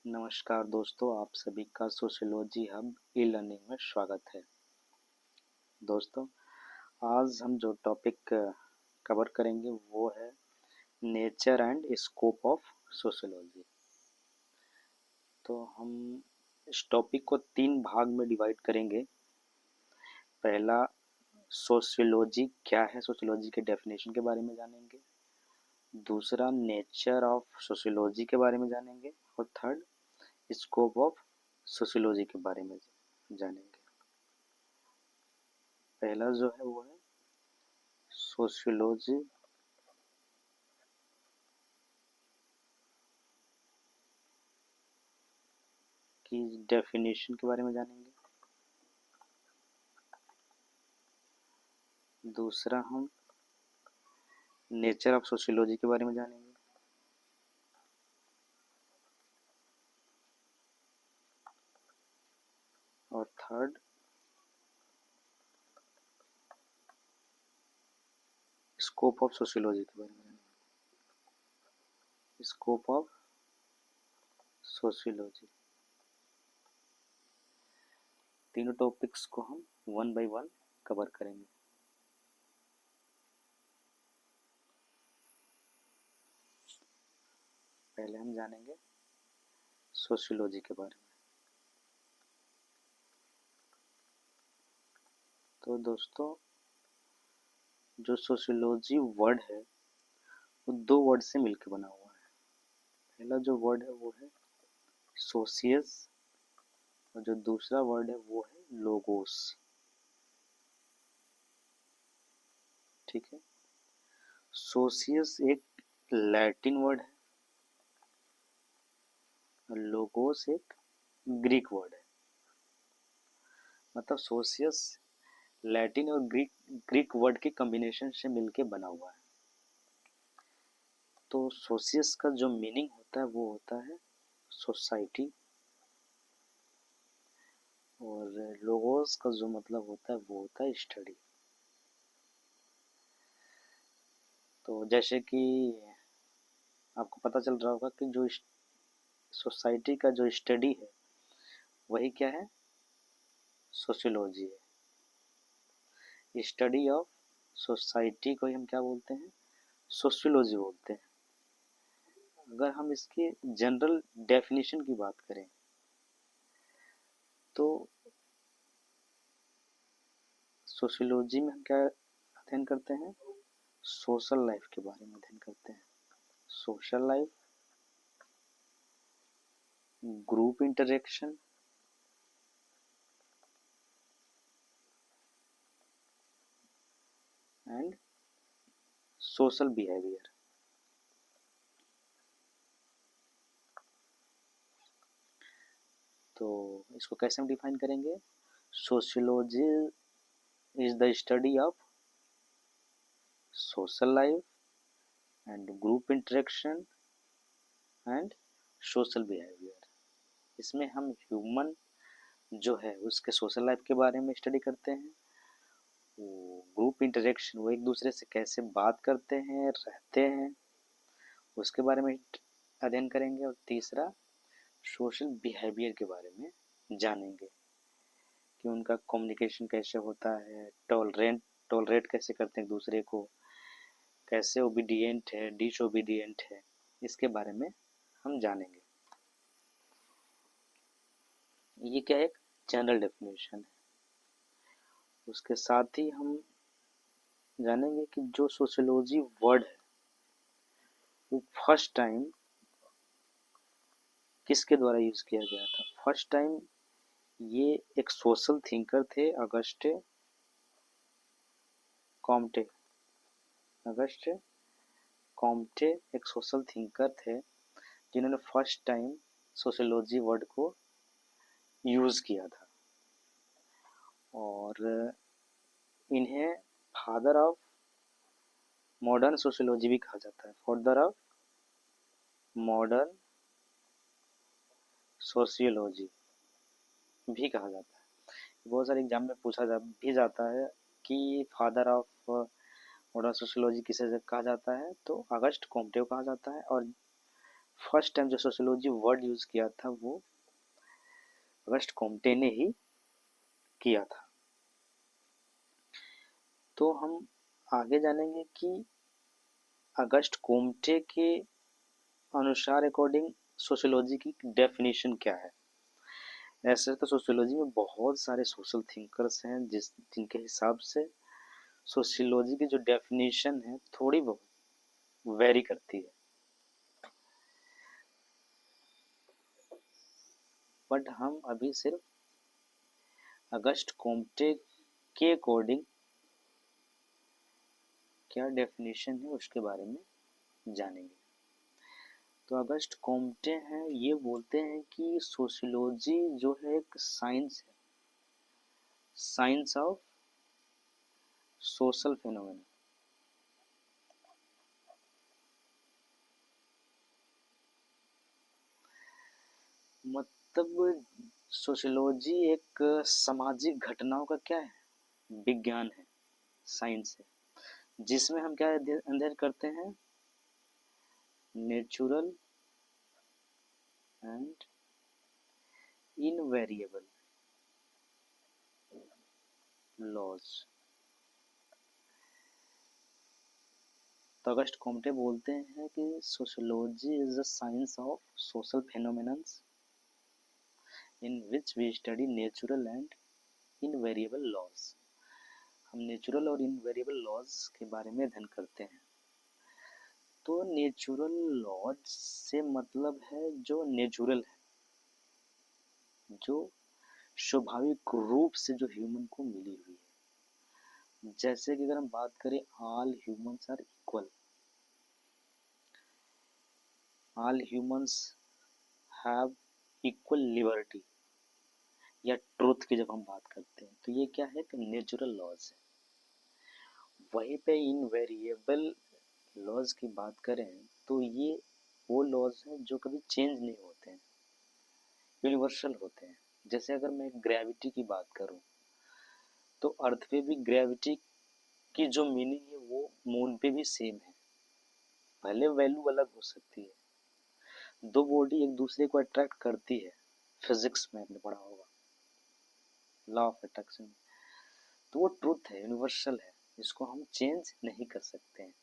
नमस्कार दोस्तों, आप सभी का सोशियोलॉजी हब ई लर्निंग में स्वागत है। दोस्तों, आज हम जो टॉपिक कवर करेंगे वो है nature and scope of sociology. तो हम इस टॉपिक को 3 भाग में डिवाइड करेंगे। पहला, सोशियोलॉजी क्या है, सोशियोलॉजी के डेफिनेशन के बारे में जानेंगे। दूसरा, नेचर ऑफ सोशियोलॉजी के बारे में जानेंगे। और थर्ड, स्कोप ऑफ सोशियोलॉजी के बारे में जानेंगे। पहला जो है वो है सोशियोलॉजी की डेफिनेशन के बारे में जानेंगे। दूसरा, हम नेचर ऑफ सोशियोलॉजी के बारे में जानेंगे। और थर्ड, स्कोप ऑफ सोशियोलॉजी के बारे में जानेंगे। Scope of sociology. तीनों टॉपिक्स को हम वन बाय वन कवर करेंगे। पहले हम जानेंगे सोशियोलॉजी के बारे में। तो दोस्तों, जो सोशियोलॉजी वर्ड है वो 2 वर्ड से मिलकर बना हुआ है। पहला जो वर्ड है वो है सोशियस, और जो दूसरा वर्ड है वो है लोगोस। ठीक है। सोशियस एक लैटिन वर्ड है और लोगोस एक ग्रीक वर्ड है। मतलब सोशियस लैटिन और ग्रीक वर्ड के कॉम्बिनेशन से मिलके बना हुआ है। तो सोशियस का जो मीनिंग होता है वो होता है सोसाइटी, और लोगोस का जो मतलब होता है वो होता है स्टडी। तो जैसे कि आपको पता चल रहा होगा कि जो सोसाइटी का जो स्टडी है वही क्या है, सोशियोलॉजी है। स्टडी ऑफ सोसाइटी को ही हम क्या बोलते हैं, सोशियोलॉजी बोलते हैं। अगर हम इसकी जनरल डेफिनेशन की बात करें तो सोशियोलॉजी में हम क्या अध्ययन करते हैं, सोशल लाइफ के बारे में अध्ययन करते हैं। Social life, group interaction and social behaviour. तो इसको कैसे हम डिफाइन करेंगे, sociology is the study of social life and group interaction and social behaviour. इसमें हम ह्यूमन जो है उसके सोशल लाइफ के बारे में स्टडी करते हैं। वो ग्रुप इंटरेक्शन, वो एक दूसरे से कैसे बात करते हैं, रहते हैं, उसके बारे में अध्ययन करेंगे। और तीसरा, सोशल बिहेवियर के बारे में जानेंगे कि उनका कम्युनिकेशन कैसे होता है, टॉलरेट कैसे करते हैं एक दूसरे को, कैसे ओबीडियंट है, डिसओबीडियंट है, इसके बारे में हम जानेंगे। ये क्या है, एक जनरल डेफिनेशन है। उसके साथ ही हम जानेंगे कि जो सोशियोलॉजी वर्ड है वो फर्स्ट टाइम किसके द्वारा यूज किया गया था। फर्स्ट टाइम ये एक सोशल थिंकर थे, कॉम्टे अगस्टे कॉम्टे एक सोशल थिंकर थे जिन्होंने फर्स्ट टाइम सोशियोलॉजी वर्ड को यूज किया था। और इन्हें फादर ऑफ मॉडर्न सोशियोलॉजी भी कहा जाता है, फादर ऑफ मॉडर्न सोशियोलॉजी भी कहा जाता है। बहुत सारे एग्जाम में भी जाता है कि फादर ऑफ मॉडर्न सोशियोलॉजी किसे कहा जाता है, तो अगस्ट कॉम्टे को कहा जाता है। और फर्स्ट टाइम जो सोशियोलॉजी वर्ड यूज किया था वो अगस्ट कॉम्टे ने ही किया था। तो हम आगे जानेंगे कि अगस्ट कॉम्टे के अनुसार अकॉर्डिंग सोशियोलॉजी की डेफिनेशन क्या है। ऐसे तो सोशियोलॉजी में बहुत सारे सोशल थिंकर्स हैं जिनके हिसाब से सोशियोलॉजी की जो डेफिनेशन है थोड़ी बहुत वेरी करती है, बट हम अभी सिर्फ अगस्ट कॉम्टे के अकॉर्डिंग क्या डेफिनेशन है उसके बारे में जानेंगे। तो अगस्ट कॉम्टे हैं ये बोलते हैं कि सोशियोलॉजी जो है एक साइंस है, साइंस ऑफ सोशल फेनोमेना। मतलब सोशियोलॉजी एक सामाजिक घटनाओं का क्या है, विज्ञान है, साइंस है, जिसमें हम क्या अध्ययन करते हैं, नेचुरल एंड इनवेरिएबल लॉज। तो अगस्ट कॉम्टे बोलते हैं कि sociology is the science of social phenomenons in which we study natural and invariable laws. हम नेचुरल और इनवेरिएबल लॉज के बारे में अध्ययन करते हैं। तो नेचुरल लॉज से मतलब है जो नेचुरल है, जो स्वाभाविक रूप से जो ह्यूमन को मिली हुई है। जैसे कि अगर हम बात करें all humans are equal, all humans have equal liberty, या ट्रूथ की जब हम बात करते हैं तो ये क्या है कि नेचुरल लॉज है। वहीं पे इनवेरिएबल लॉज की बात करें तो ये वो लॉज हैं जो कभी चेंज नहीं होते हैं, यूनिवर्सल होते हैं। जैसे अगर मैं ग्रेविटी की बात करूं तो अर्थ पे भी ग्रेविटी की जो मीनिंग है वो मून पे भी सेम है, भले वैल्यू अलग हो सकती है। दो बॉडी एक दूसरे को अट्रैक्ट करती है, फिजिक्स में आपने पढ़ा होगा, लॉ ऑफ अट्रैक्शन। तो वो ट्रूथ है, यूनिवर्सल है, इसको हम चेंज नहीं कर सकते हैं।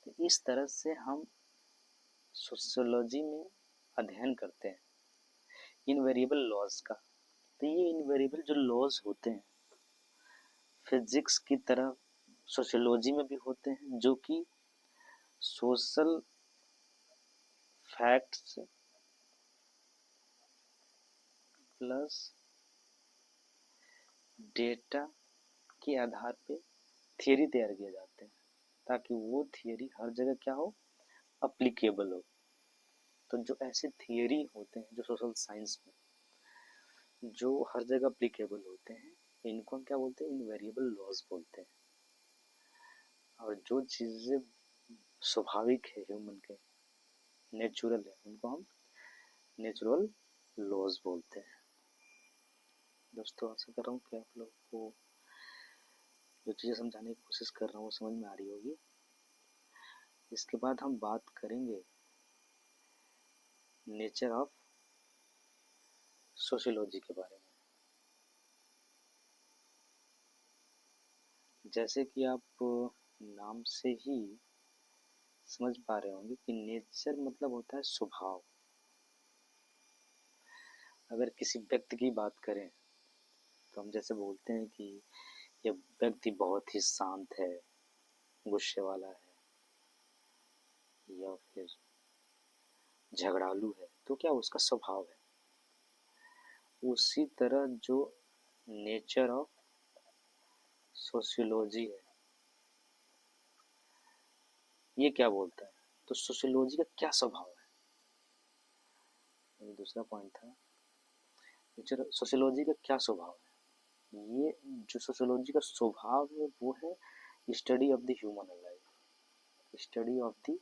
तो इस तरह से हम सोशियोलॉजी में अध्ययन करते हैं इनवेरिएबल लॉज का। तो ये इनवेरिएबल जो लॉज होते हैं फिजिक्स की तरह सोशियोलॉजी में भी होते हैं, जो कि सोशल फैक्ट्स प्लस डेटा के आधार पे थियरी तैयार किए जाते हैं, ताकि वो थियरी हर जगह क्या हो, अप्लीकेबल हो। तो जो ऐसे थियरी होते हैं जो सोशल साइंस में जो हर जगह अप्लीकेबल होते हैं, इनको हम क्या बोलते हैं, इनवेरिएबल लॉज बोलते हैं। और जो चीज़ें स्वाभाविक है ह्यूमन के, नेचुरल है, उनको हम नेचुरल लॉज बोलते हैं। दोस्तों आशा कर रहा हूँ कि आप लोग को जो चीज़ें समझाने की कोशिश कर रहा हूँ वो समझ में आ रही होगी। इसके बाद हम बात करेंगे नेचर ऑफ सोशियोलॉजी के बारे में। जैसे कि आप नाम से ही समझ पा रहे होंगे कि नेचर मतलब होता है स्वभाव। अगर किसी व्यक्ति की बात करें तो हम जैसे बोलते हैं कि यह व्यक्ति बहुत ही शांत है, गुस्से वाला है, या फिर झगड़ालू है, तो क्या उसका स्वभाव है। उसी तरह जो नेचर ऑफ सोशियोलॉजी है ये क्या बोलता है, तो सोशियोलॉजी का क्या स्वभाव है, ये दूसरा पॉइंट था। नेचर सोशियोलॉजी का क्या स्वभाव है, ये जो सोशियोलॉजी का स्वभाव है वो है study of the human life, study of the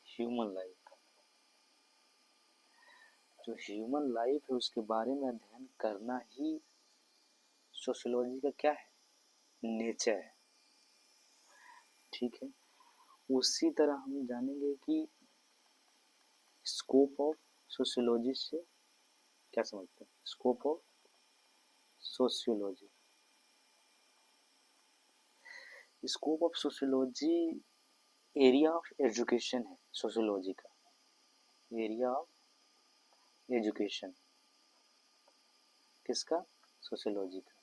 human life. जो ह्यूमन लाइफ है उसके बारे में अध्ययन करना ही सोशियोलॉजी का क्या है, नेचर है। ठीक है, उसी तरह हम जानेंगे कि स्कोप ऑफ सोशियोलॉजी से क्या समझते हैं? Scope of sociology, scope of sociology area of education है सोशियोलॉजी का, एरिया ऑफ एजुकेशन किसका? सोशियोलॉजी का।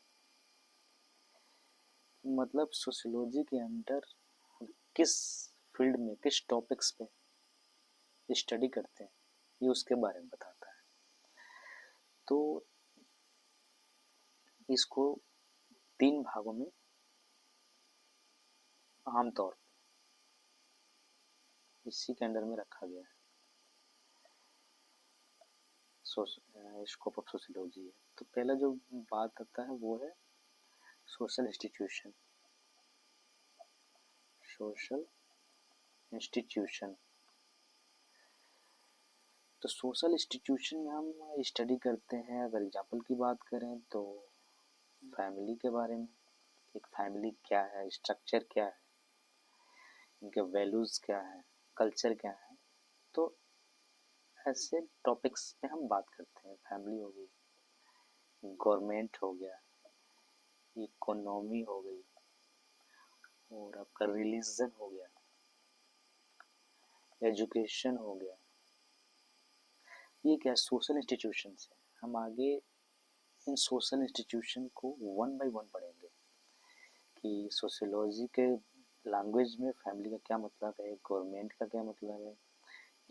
मतलब सोशियोलॉजी के अंदर किस फील्ड में किस टॉपिक्स पे स्टडी करते हैं ये उसके बारे में बताता है। तो इसको 3 भागों में आमतौर पर इसी के अंडर में रखा गया है। स्कोप ऑफ सोशियोलॉजी है। तो पहला जो बात आता है वो है सोशल इंस्टीट्यूशन। सोशल इंस्टीट्यूशन, तो सोशल इंस्टीट्यूशन में हम स्टडी करते हैं। अगर एग्जाम्पल की बात करें तो फैमिली के बारे में, एक फैमिली क्या है, स्ट्रक्चर क्या है, इनके वैल्यूज़ क्या है, कल्चर क्या है। तो ऐसे टॉपिक्स पे हम बात करते हैं। फैमिली हो गई, गवर्नमेंट हो गया, इकोनॉमी हो गई, और आपका रिलीजन हो गया, एजुकेशन हो गया। ये क्या सोशल इंस्टीट्यूशन है। हम आगे इन सोशल इंस्टीट्यूशन को वन बाय वन पढ़ेंगे कि सोशियोलॉजी के लैंग्वेज में फैमिली का क्या मतलब है, गवर्नमेंट का क्या मतलब है,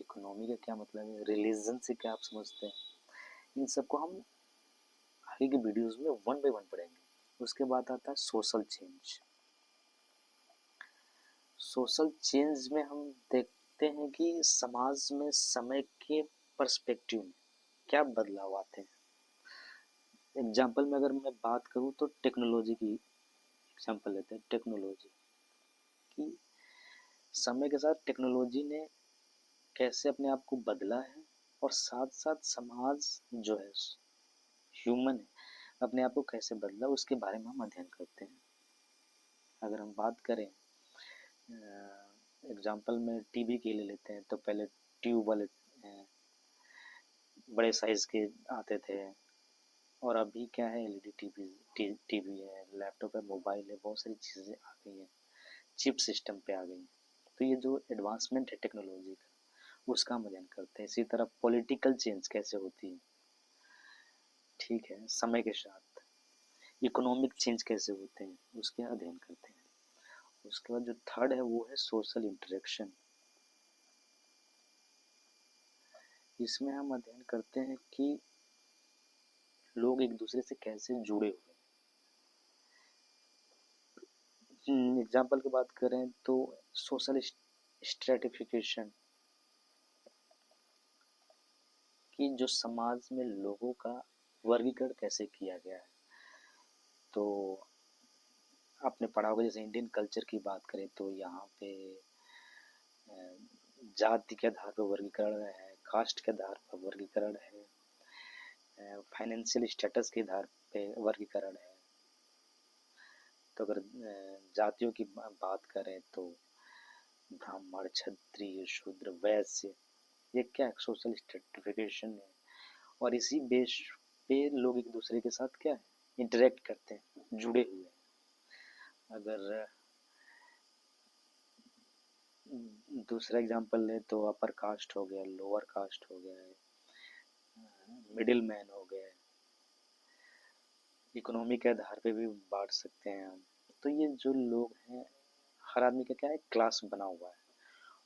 इकोनॉमी का क्या मतलब है, रिलीजन से क्या आप समझते हैं। इन सबको हम आगे के वीडियोस में वन बाय वन पढ़ेंगे। उसके बाद आता है सोशल चेंज। सोशल चेंज में हम देखते हैं कि समाज में समय के पर्सपेक्टिव में क्या बदलाव आते हैं। एग्जाम्पल में अगर मैं बात करूँ तो टेक्नोलॉजी की एग्जाम्पल लेते हैं। टेक्नोलॉजी की समय के साथ टेक्नोलॉजी ने कैसे अपने आप को बदला है, और साथ साथ समाज जो है, ह्यूमन है, अपने आप को कैसे बदला, उसके बारे में हम अध्ययन करते हैं। अगर हम बात करें एग्जाम्पल में टीवी के ले लेते हैं, तो पहले ट्यूब वाले बड़े साइज के आते थे, और अभी क्या है एलईडी टीवी है, लैपटॉप है, मोबाइल है, बहुत सारी चीज़ें आ गई हैं, चिप सिस्टम पे आ गई हैं। तो ये जो एडवांसमेंट है टेक्नोलॉजी का, उसका हम अध्ययन करते हैं। इसी तरह पॉलिटिकल चेंज कैसे होती है, ठीक है, समय के साथ। इकोनॉमिक चेंज कैसे होते हैं, उसके अध्ययन करते हैं। उसके बाद जो थर्ड है वो है सोशल इंटरेक्शन। इसमें हम अध्ययन करते हैं कि लोग एक दूसरे से कैसे जुड़े हुए हैं। एग्जाम्पल की बात करें तो सोशल स्ट्रेटिफिकेशन, कि जो समाज में लोगों का वर्गीकरण कैसे किया गया है। तो आपने पढ़ा होगा, जैसे इंडियन कल्चर की बात करें तो यहाँ पे जाति के आधार पर वर्गीकरण है, कास्ट के आधार पर वर्गीकरण है, फाइनेंशियल स्टेटस के आधार पे वर्गीकरण है। तो अगर जातियों की बात करें तो ब्राह्मण, क्षत्रिय, शूद्र, वैश्य, ये क्या है, सोशल स्ट्रेटिफिकेशन है। और इसी बेस पे लोग एक दूसरे के साथ क्या है, इंटरेक्ट करते हैं, जुड़े हुए हैं। अगर दूसरा एग्जांपल ले तो अपर कास्ट हो गया, लोअर कास्ट हो गया, मिडिल मैन हो गए, इकोनॉमी के आधार पे भी बांट सकते हैं हम। तो ये जो लोग हैं, हर आदमी का क्या है, क्लास बना हुआ है,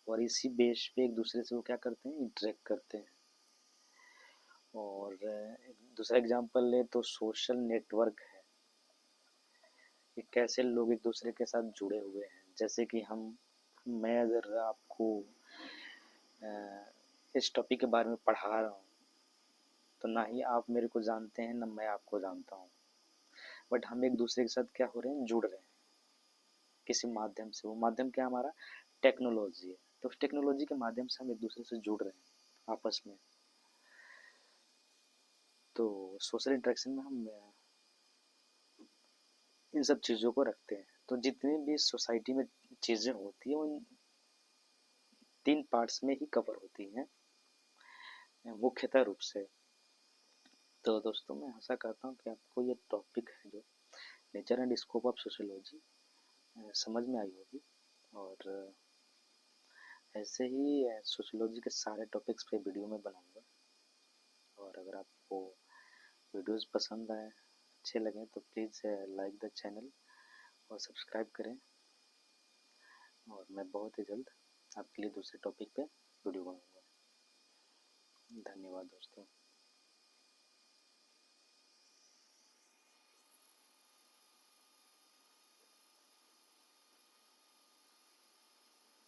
और इसी बेस पे एक दूसरे से वो क्या करते हैं, इंटरेक्ट करते हैं। और दूसरा एग्जांपल ले तो सोशल नेटवर्क है, कि कैसे लोग एक दूसरे के साथ जुड़े हुए हैं। जैसे कि मैं अगर आपको इस टॉपिक के बारे में पढ़ा रहा हूँ, तो ना ही आप मेरे को जानते हैं, ना मैं आपको जानता हूँ, बट हम एक दूसरे के साथ क्या हो रहे हैं, जुड़ रहे हैं किसी माध्यम से। वो माध्यम क्या हमारा, टेक्नोलॉजी है। तो उस टेक्नोलॉजी के माध्यम से हम एक दूसरे से जुड़ रहे हैं आपस में। तो सोशल इंटरेक्शन में हम इन सब चीज़ों को रखते हैं। तो जितनी भी सोसाइटी में चीज़ें होती हैं, वो इन 3 पार्ट्स में ही कवर होती हैं। मुख्यतः रूप से। तो दोस्तों मैं आशा करता हूँ कि आपको ये टॉपिक है जो nature and scope of sociology समझ में आई होगी। और ऐसे ही सोशियोलॉजी के सारे टॉपिक्स पे वीडियो में बनाऊंगा। और अगर आपको वीडियोस पसंद आए, अच्छे लगें, तो प्लीज़ लाइक द चैनल और सब्सक्राइब करें। और मैं बहुत ही जल्द आपके लिए दूसरे टॉपिक पे वीडियो बनाऊंगा। धन्यवाद दोस्तों।